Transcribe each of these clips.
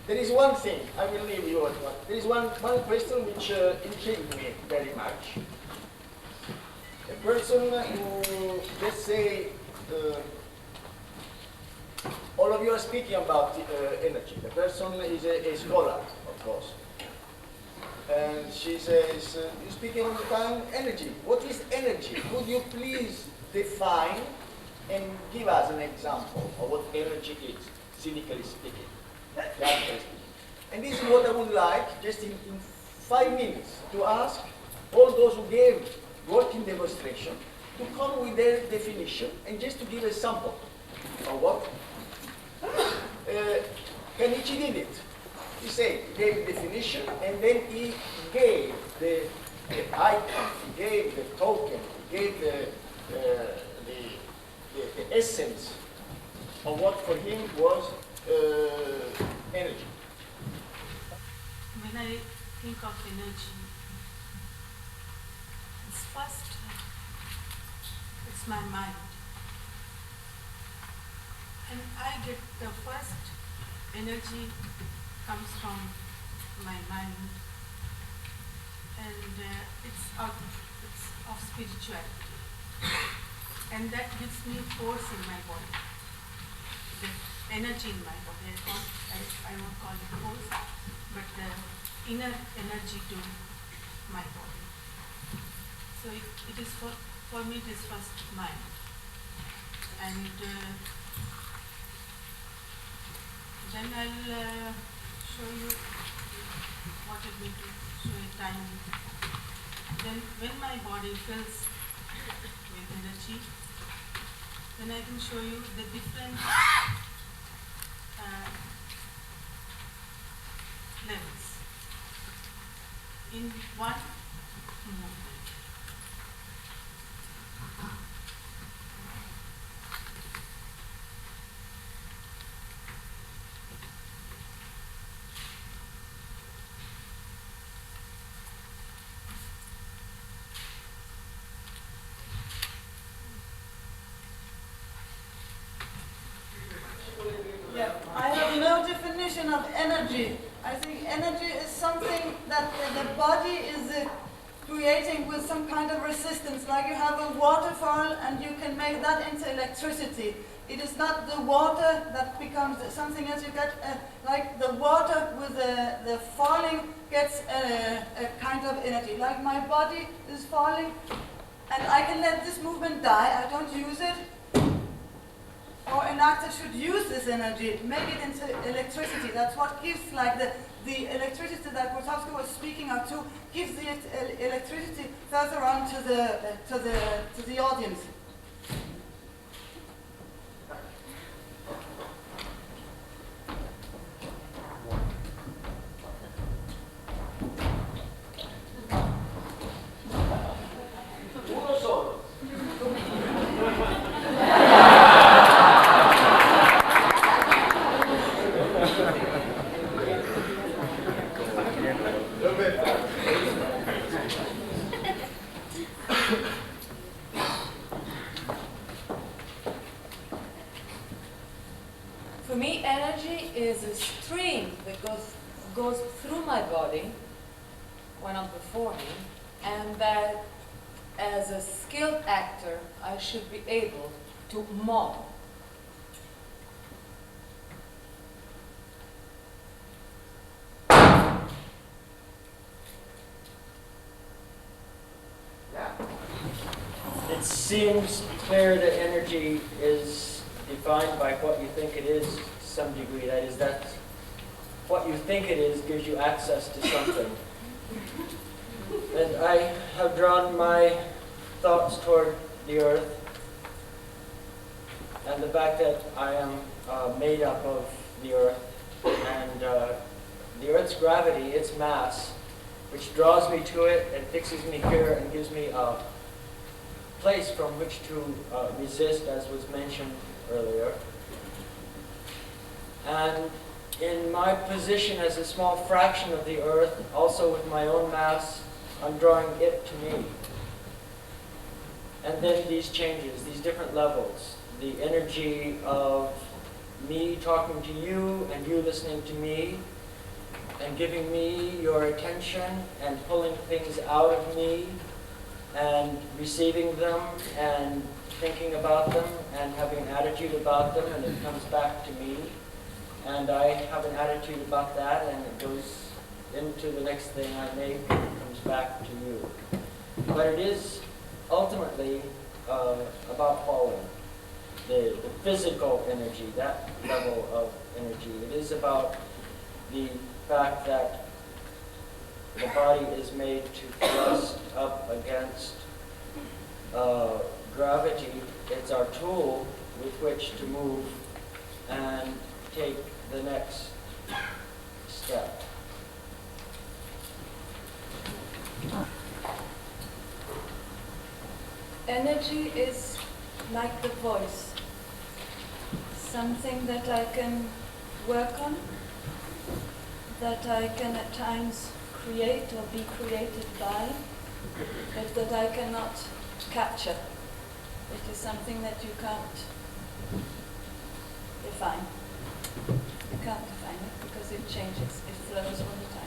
there is one thing, I will leave you at one. There is one question which intrigued me very much. A person who, let's say, all of you are speaking about energy. The person is a scholar, of course. And she says, you're speaking all the time energy. What is energy? Could you please define and give us an example of what energy is, cynically speaking? And this is what I would like, just in 5 minutes, to ask all those who gave working demonstration to come with their definition and just to give a sample of what Kenichi did it. He said, he gave the definition, and then he gave the icon, he gave the token, he gave the essence of what for him was energy. When I think of energy, it's first, it's my mind. And I get the first energy comes from my mind, and it's of spirituality, and that gives me force in my body, the energy in my body. I won't call it force, but the inner energy to my body. So it is for me it is first mind, and then I'll show you what it means to show a time. Then when my body fills with energy, then I can show you the different levels in one movement. I have no definition of energy. I think energy is something that the body is creating with some kind of resistance, like you have a waterfall and you can make that into electricity. It is not the water that becomes something else. You get like the water with the falling gets a kind of energy. Like my body is falling and I can let this movement die. I don't use it. Or an actor should use this energy, make it into electricity. That's what gives, like the electricity that Grotowski was speaking of too, gives the electricity further on to the audience. For me, energy is a stream that goes through my body when I'm performing, and that as a skilled actor, I should be able to model. It seems clear that energy is defined by what you think it is to some degree. That is, that what you think it is gives you access to something. And I have drawn my thoughts toward the earth and the fact that I am made up of the earth and the earth's gravity, its mass, which draws me to it and fixes me here and gives me a place from which to resist, as was mentioned earlier. And in my position as a small fraction of the earth, also with my own mass, I'm drawing it to me. And then these changes, these different levels, the energy of me talking to you and you listening to me, and giving me your attention and pulling things out of me and receiving them and thinking about them and having an attitude about them, and it comes back to me. And I have an attitude about that, and it goes into the next thing I make and it comes back to you. But it is ultimately about falling. The physical energy, that level of energy. It is about the fact that the body is made to thrust up against gravity. It's our tool with which to move and take the next step. Energy is like the voice, something that I can work on, that I can at times create or be created by, but that I cannot capture. It is something that you can't define. You can't define it because it changes, it flows all the time.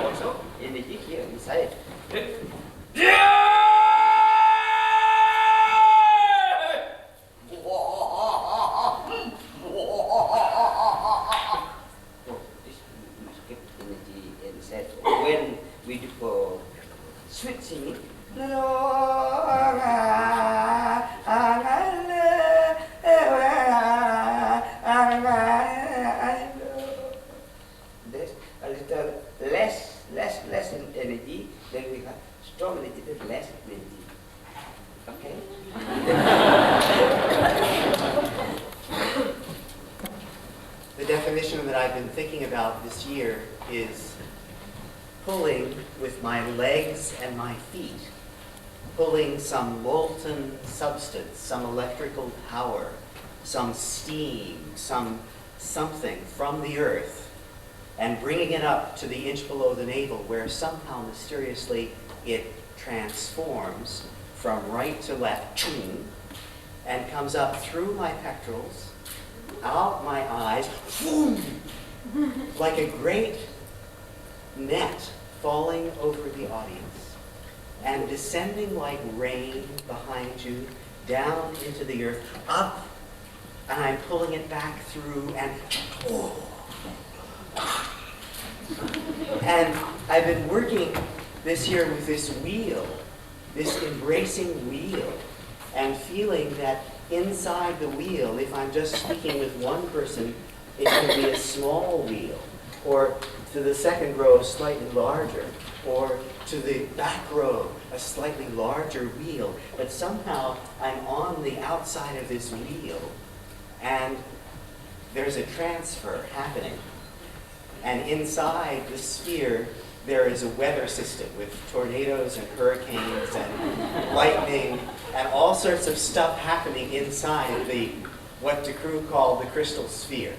Also, energy here inside. Energy inside. When we do for sweet singing, there's a little less energy, then we have strong energy, then less energy. Okay? The definition that I've been thinking about this year is pulling with my legs and my feet, pulling some molten substance, some electrical power, some steam, something from the earth, and bringing it up to the inch below the navel, where somehow mysteriously it transforms from right to left, and comes up through my pectorals, out my eyes, like a great net falling over the audience and descending like rain behind you, down into the earth, up, and I'm pulling it back through, and and I've been working this year with this wheel, this embracing wheel, and feeling that inside the wheel, if I'm just speaking with one person, it can be a small wheel, or to the second row, slightly larger, or to the back row, a slightly larger wheel. But somehow I'm on the outside of this wheel, and there's a transfer happening. And inside the sphere, there is a weather system with tornadoes and hurricanes and lightning and all sorts of stuff happening inside the, what the crew call the crystal sphere.